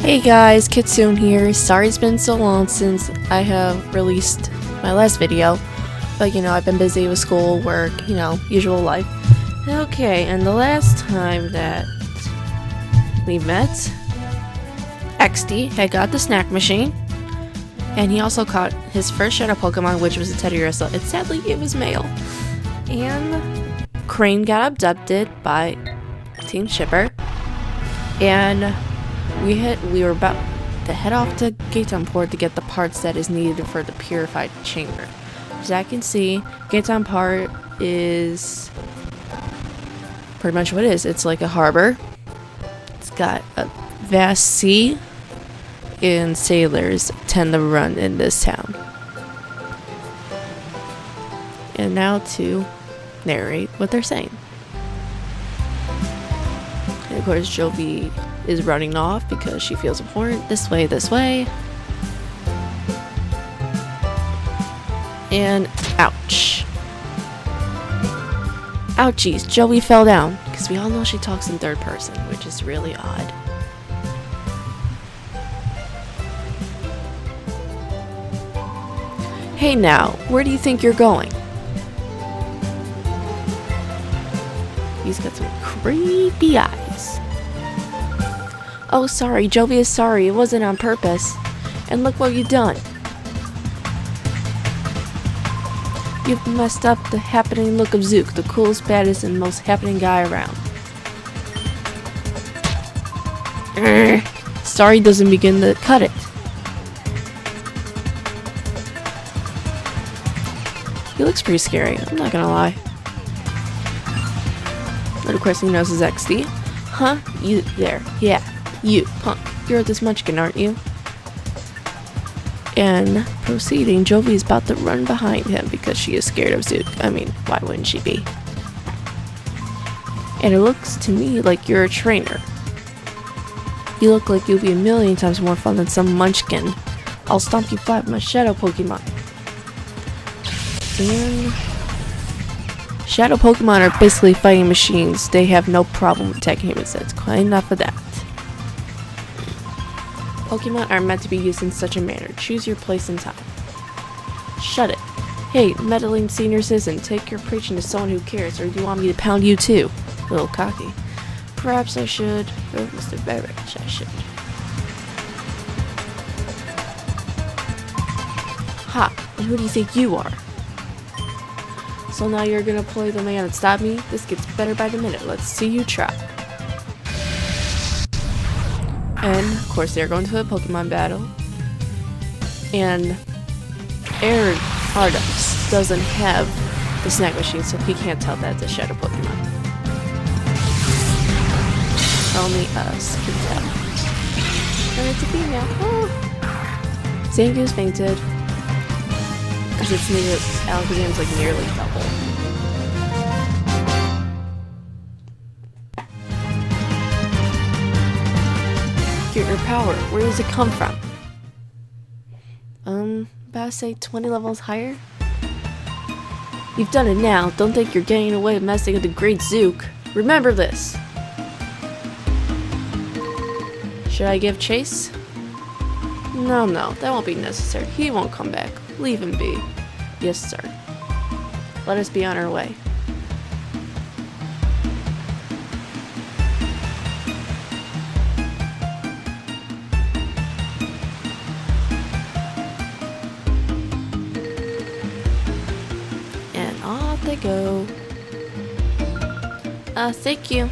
Hey guys, Kitsune here. Sorry it's been so long since I have released my last video, but I've been busy with school, work, usual life. Okay, and the last time that we met, XD had got the snack machine, and he also caught his first shadow Pokemon, which was a Teddisura. Sadly, it was male. And Krane got abducted by Team Cipher, and we were about to head off to Gaton Port to get the parts that is needed for the purified chamber. As I can see, Gaton Port is pretty much what it is. It's like a harbor. It's got a vast sea, and sailors tend to run in this town. And now to narrate what they're saying. And of course, Jovi is running off because she feels important. This way, this way. And ouch. Ouchies, Joey fell down. Because we all know she talks in third person, which is really odd. Hey now, where do you think you're going? He's got some creepy eyes. Oh, sorry, Jovi is sorry. It wasn't on purpose. And look what you've done. You've messed up the happening look of Zook, the coolest, baddest, and most happening guy around. Sorry doesn't begin to cut it. He looks pretty scary, I'm not gonna lie. But of course he knows his XD. Huh? You there. Yeah. You, punk. You're this munchkin, aren't you? And proceeding, Jovi's about to run behind him because she is scared of Zook. I mean, why wouldn't she be? And it looks to me like you're a trainer. You look like you'll be a million times more fun than some munchkin. I'll stomp you flat with my shadow Pokemon. And shadow Pokemon are basically fighting machines. They have no problem attacking humans. That's quite enough of that. Pokemon are meant to be used in such a manner. Choose your place in time. Shut it. Hey, meddling senior citizen, take your preaching to someone who cares, or do you want me to pound you too? A little cocky. Perhaps I should. Oh, Mr. Beveridge, I should. Ha! And who do you think you are? So now you're gonna play the man and stop me? This gets better by the minute. Let's see you try. And of course they're going to a Pokemon battle. And Ardux doesn't have the snag machine, so he can't tell that it's a shadow Pokemon. Only us can tell. And it's a female. Oh. Zangoose fainted. Because its Alakazam's like nearly double. Get your power. Where does it come from? About to say 20 levels higher? You've done it now. Don't think you're getting away with messing with the Great Zook. Remember this. Should I give chase? No, that won't be necessary. He won't come back. Leave him be. Yes, sir. Let us be on our way. And off they go. Thank you.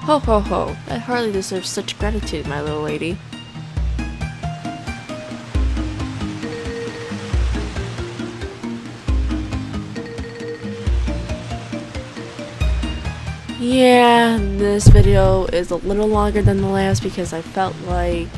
Ho ho ho, I hardly deserve such gratitude, my little lady. Yeah, this video is a little longer than the last because I felt like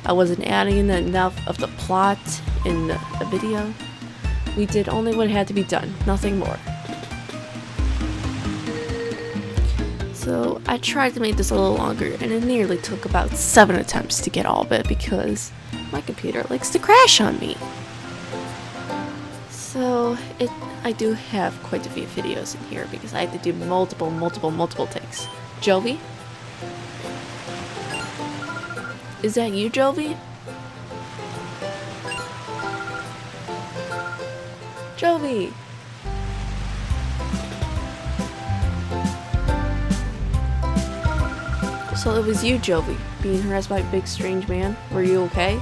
I wasn't adding in enough of the plot in the video. We did only what had to be done, nothing more. So I tried to make this a little longer, and it nearly took about 7 attempts to get all of it because my computer likes to crash on me. So I do have quite a few videos in here because I had to do multiple takes. Jovi? Is that you, Jovi? Jovi! So it was you, Jovi, being harassed by a big strange man. Were you okay?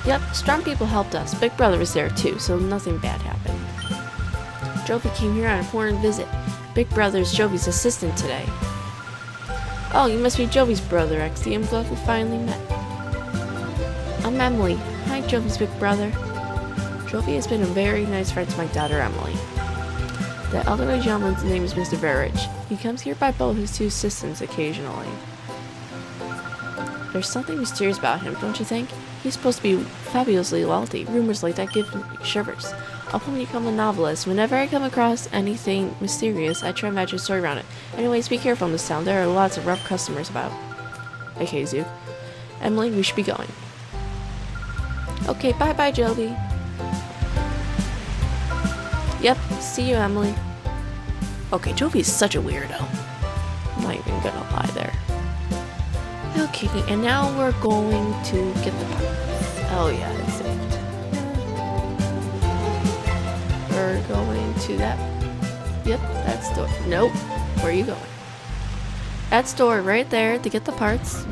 Yep, strong people helped us. Big Brother was there too, so nothing bad happened. Jovi came here on an important visit. Big Brother's Jovi's assistant today. Oh, you must be Jovi's brother, XD. I'm glad we finally met. I'm Emily. Hi, Jovi's big brother. Jovi has been a very nice friend to my daughter, Emily. The elderly gentleman's name is Mr. Verridge. He comes here by boat with his 2 assistants occasionally. There's something mysterious about him, don't you think? He's supposed to be fabulously wealthy. Rumors like that give me shivers. I'll probably become a novelist. Whenever I come across anything mysterious, I try to imagine a story around it. Anyways, be careful in this town. There are lots of rough customers about. Okay, Zook. Emily, we should be going. Okay, bye-bye, Jovi. Yep, see you, Emily. Okay, Jovi is such a weirdo. I'm not even gonna lie there. Okay, and now we're going to get the parts. Oh yeah, it's saved. We're going to that. Yep, that store. Nope. Where are you going? That store right there to get the parts.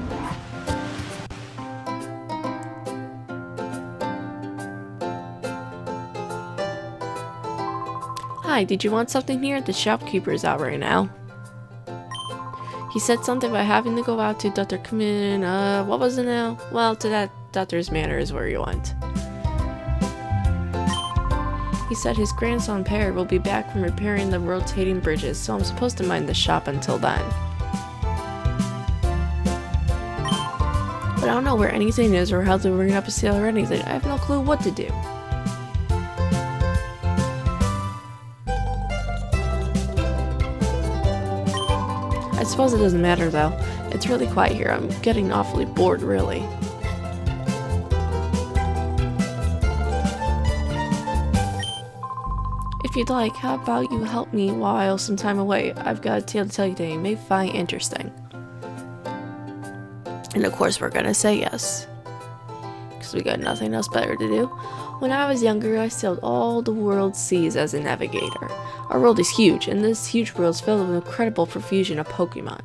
Hi, did you want something here? The shopkeeper is out right now. He said something about having to go out to Dr. Krane, what was it now? Well, to that doctor's manor is where you went. He said his grandson Per will be back from repairing the rotating bridges, so I'm supposed to mind the shop until then. But I don't know where anything is or how to bring up a sale or anything. I have no clue what to do. I suppose it doesn't matter though. It's really quiet here. I'm getting awfully bored, really. If you'd like, how about you help me while some time away? I've got a tale to tell you today you may find interesting. And of course we're gonna say yes. Because we got nothing else better to do. When I was younger, I sailed all the world's seas as a navigator. Our world is huge, and this huge world is filled with an incredible profusion of Pokemon.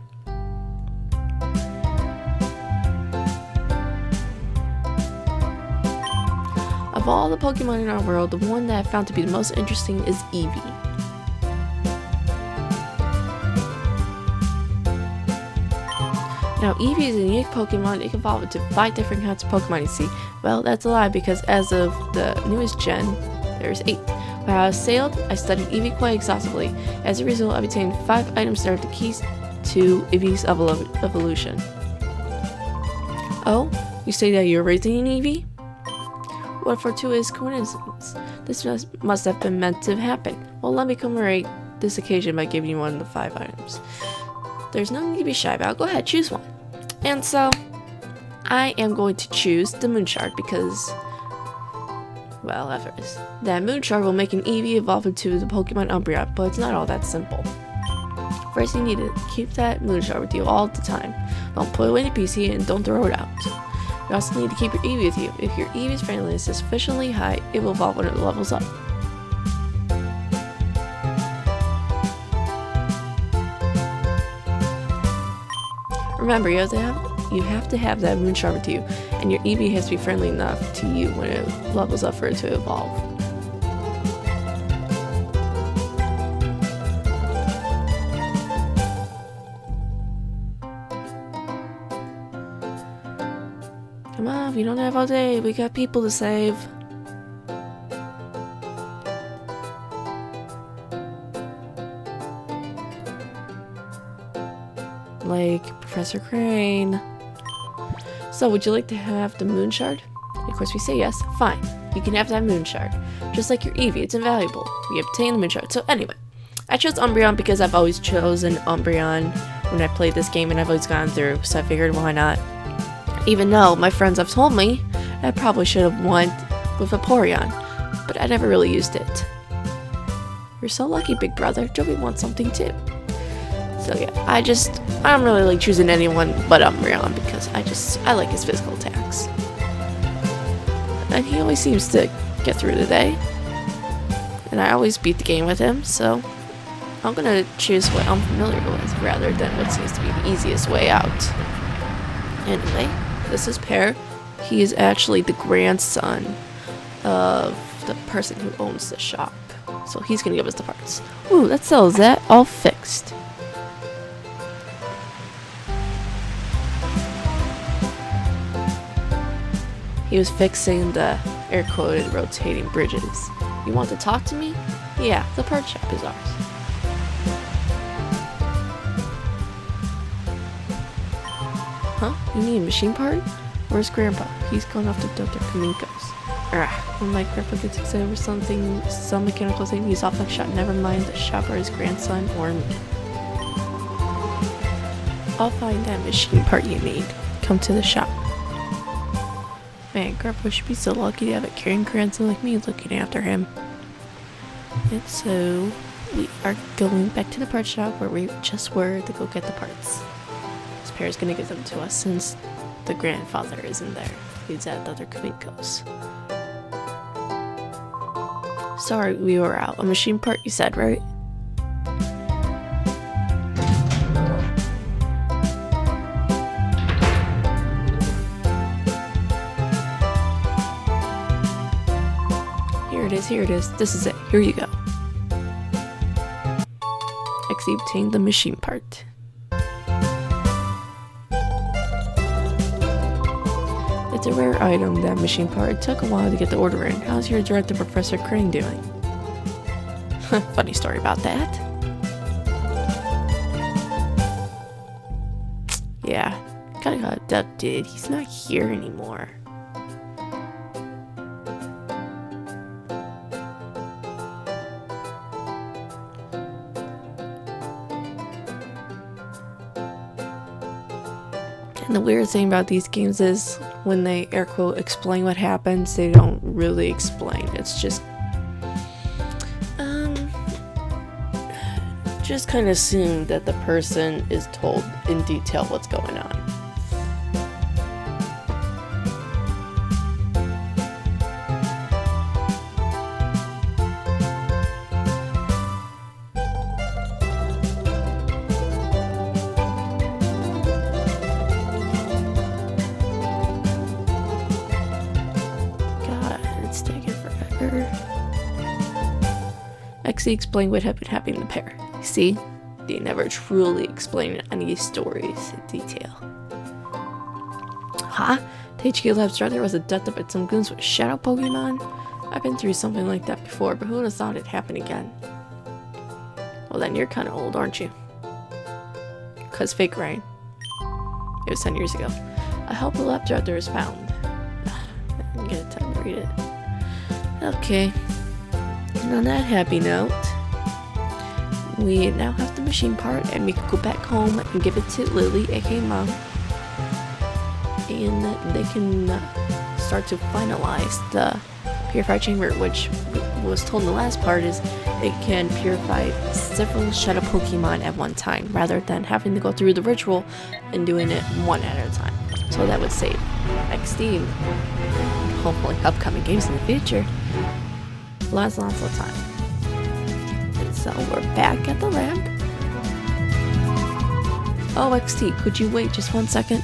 Of all the Pokemon in our world, the one that I found to be the most interesting is Eevee. Now, Eevee is a unique Pokemon. It can evolve into 5 different kinds of Pokemon you see. Well, that's a lie because as of the newest gen, there's 8. While I was sailed, I studied Eevee quite exhaustively. As a result, I've obtained 5 items that are the keys to Eevee's evolution. Oh, you say that you're raising an Eevee? What fortuitous coincidence. This must have been meant to happen. Well, let me commemorate this occasion by giving you one of the 5 items. There's no need to be shy about. Go ahead, choose one. And so, I am going to choose the Moon Shard because, well, first, that Moon Shard will make an Eevee evolve into the Pokemon Umbreon, but it's not all that simple. First, you need to keep that Moon Shard with you all the time. Don't put it away in your PC and don't throw it out. You also need to keep your Eevee with you. If your Eevee's friendliness is sufficiently high, it will evolve when it levels up. Remember, you have to have that Moon Shard with you, and your Eevee has to be friendly enough to you when it levels up for it to evolve. Come on, we don't have all day. We got people to save. Like Professor Krane. So, would you like to have the Moon Shard? Of course, we say yes. Fine. You can have that Moon Shard. Just like your Eevee, it's invaluable. We obtain the Moon Shard. So, anyway, I chose Umbreon because I've always chosen Umbreon when I played this game and I've always gone through, so I figured why not. Even though my friends have told me I probably should have went with Vaporeon, but I never really used it. You're so lucky, big brother. Joey wants something too. So yeah, I don't really like choosing anyone but Umbreon because I like his physical attacks. And he always seems to get through the day. And I always beat the game with him, so I'm gonna choose what I'm familiar with rather than what seems to be the easiest way out. Anyway, this is Pear. He is actually the grandson of the person who owns the shop. So he's gonna give us the parts. Ooh, that sells that. All fixed. He was fixing the air-quoted rotating bridges. You want to talk to me? Yeah, the part shop is ours. Huh? You need a machine part? Where's Grandpa? He's going off to Dr. Kamiko's. When my grandpa gets excited over some mechanical thing, he's off like shot. Never mind the shop or his grandson or me. I'll find that machine part you need. Come to the shop. Man, Grandpa should be so lucky to have a caring grandson like me looking after him. And so, we are going back to the part shop where we just were to go get the parts. This pair is gonna give them to us since the grandfather isn't there. He's at Dr. Kamiko's. Sorry, we were out. A machine part you said, right? Here it is. This is it. Here you go. Actually obtained the machine part. It's a rare item, that machine part. It took a while to get the order in. How's your director, Professor Krane, doing? Funny story about that. Yeah, kinda got abducted. He's not here anymore. And the weird thing about these games is when they air quote explain what happens, they don't really explain. It's just kind of assume that the person is told in detail what's going on. XD explained what had been happening to the pair. See? They never truly explained any stories in detail. Huh? The HQ Lab's director was abducted by some goons with shadow Pokemon? I've been through something like that before, but who would have thought it'd happen again? Well then, you're kinda old, aren't you? 'Cause fake Krane. It was 10 years ago. I hope the lab director is found. I didn't get time to read it. Okay. And on that happy note, we now have the machine part, and we can go back home and give it to Lily, aka Mom. And they can start to finalize the purify chamber, which was told in the last part is it can purify several shadow Pokemon at one time, rather than having to go through the ritual and doing it one at a time. So that would save XD, hopefully upcoming games in the future, lots of time. And so we're back at the lab. Oh, XT, could you wait just 1 second?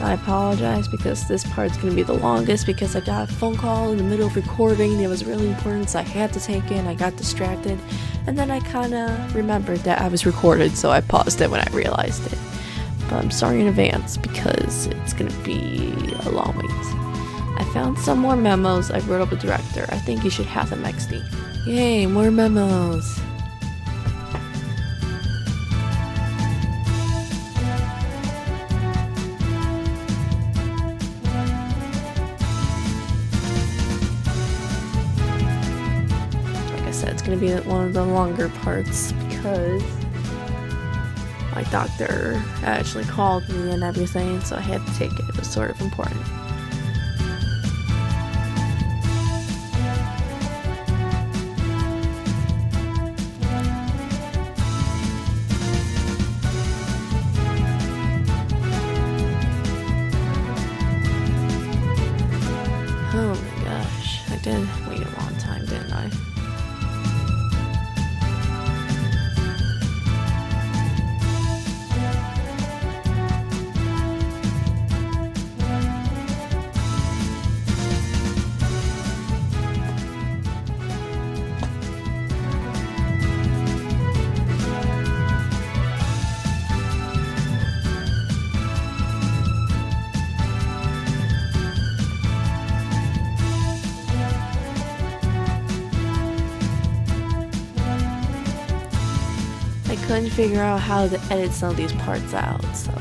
I apologize because this part's going to be the longest because I got a phone call in the middle of recording that was really important, so I had to take it and I got distracted, and then I kind of remembered that I was recorded, so I paused it when I realized it. But I'm sorry in advance because it's going to be a long wait. I found some more memos I wrote up with the director. I think you should have them, XD. Yay, more memos. It's going to be one of the longer parts because my doctor actually called me and everything, so I had to take it. It was sort of important. Oh my gosh, I did wait a long time, didn't I? I couldn't figure out how to edit some of these parts out, so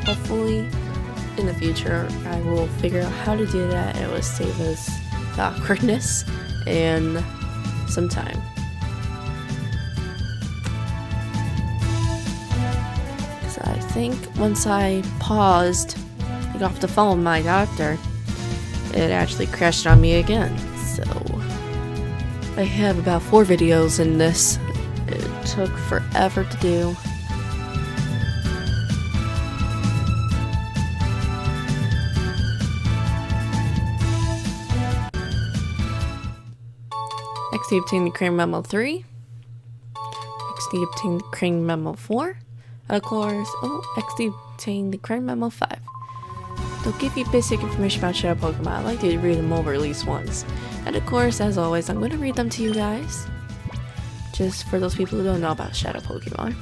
hopefully in the future I will figure out how to do that, and it will save us the awkwardness and some time. Because I think once I paused, like off the phone with my doctor, it actually crashed on me again. So I have about 4 videos in this. It took forever to do. XD obtained the Krane Memo 3. XD obtained the Krane Memo 4. And of course, XD obtained the Krane Memo 5. They'll give you basic information about Shadow Pokemon. I like to read them over at least once. And of course, as always, I'm going to read them to you guys. Just for those people who don't know about Shadow Pokemon.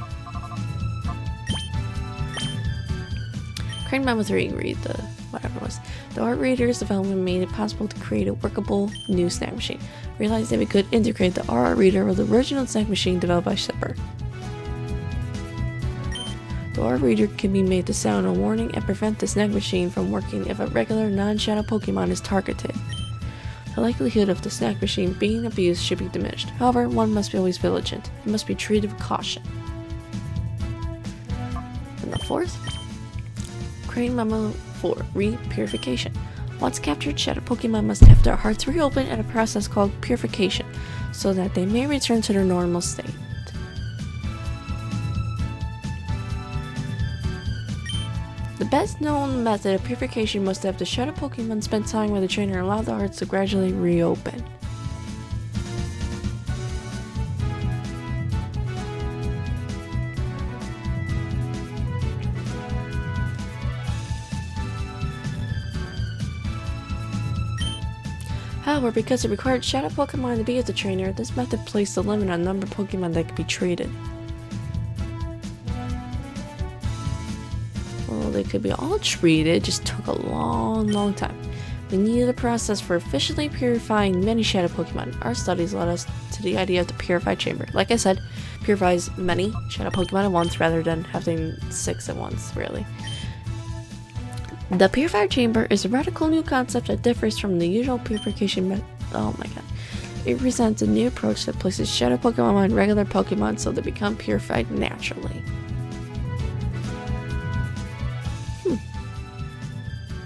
Krane Memo 3, read the whatever it was. The art reader's development made it possible to create a workable new snag machine. Realized that we could integrate the art reader with the original snag machine developed by Cipher. The art reader can be made to sound a warning and prevent the snag machine from working if a regular non-shadow Pokemon is targeted. The likelihood of the snag machine being abused should be diminished. However, one must be always vigilant. It must be treated with caution. And the 4th, Krane Memo 4, Re-Purification. Once captured, shadow Pokemon must have their hearts reopened at a process called purification, so that they may return to their normal state. The best known method of purification was to have the shadow Pokemon spend time with the trainer and allow the hearts to gradually reopen. However, because it required shadow Pokemon to be as a trainer, this method placed a limit on the number of Pokemon that could be traded. Well, they could be all treated, just took a long time. We needed a process for efficiently purifying many shadow Pokemon. Our studies led us to the idea of the Purify Chamber. Like I said, purifies many shadow Pokemon at once rather than having 6 at once, really. The Purify Chamber is a radical new concept that differs from the usual purification method. Oh my god. It presents a new approach that places shadow Pokemon on regular Pokemon so they become purified naturally.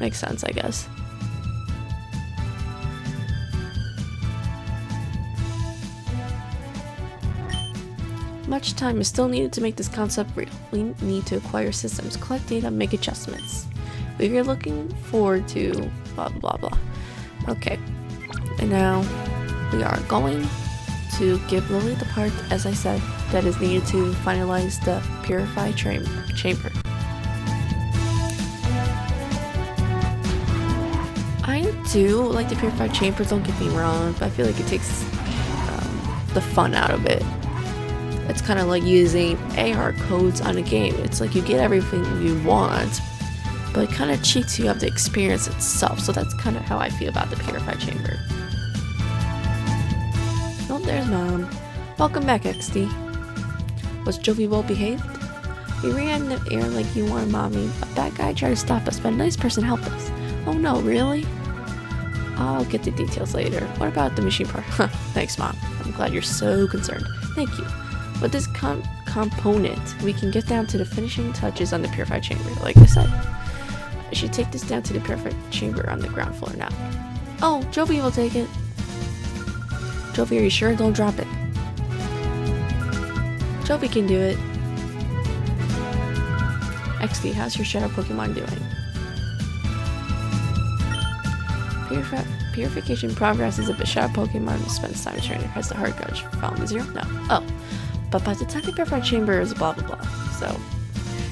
Makes sense, I guess. Much time is still needed to make this concept real. We need to acquire systems, collect data, make adjustments. We are looking forward to blah blah blah. Okay, and now we are going to give Lily the part, as I said, that is needed to finalize the Purify Chamber. I do like the Purify Chamber, don't get me wrong, but I feel like it takes the fun out of it. It's kind of like using AR codes on a game. It's like you get everything you want, but it kind of cheats you of the experience itself. So that's kind of how I feel about the Purify Chamber. Oh, there's Mom. Welcome back, XD. Was Jovi well behaved? We ran in the air like you wanted, Mommy. A bad guy tried to stop us, but a nice person helped us. Oh no, really? I'll get the details later. What about the machine part? Thanks, Mom. I'm glad you're so concerned. Thank you. With this component, we can get down to the finishing touches on the Purify Chamber. Like I said, I should take this down to the Purify Chamber on the ground floor now. Oh, Jovi will take it. Jovi, are you sure? Don't drop it. Jovi can do it. XD, how's your shadow Pokemon doing? Purification progresses if a shadow Pokemon spends time training. Has the heart gauge fallen to 0? No. Oh. But by the time the Purify Chamber is blah blah blah. So,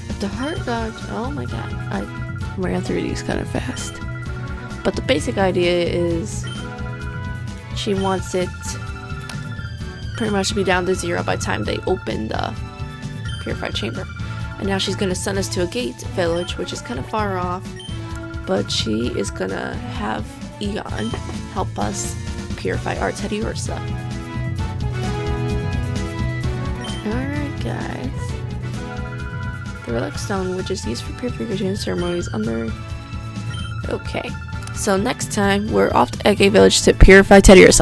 if the heart gauge, oh my god, I ran through these kind of fast. But the basic idea is she wants it pretty much to be down to 0 by the time they open the Purify Chamber. And now she's gonna send us to Agate Village, which is kind of far off, but she is gonna have Egon help us purify our Teddisura. Alright guys, the relic stone, which is used for purification ceremonies under... Okay, so next time we're off to Agate Village to purify Teddisura.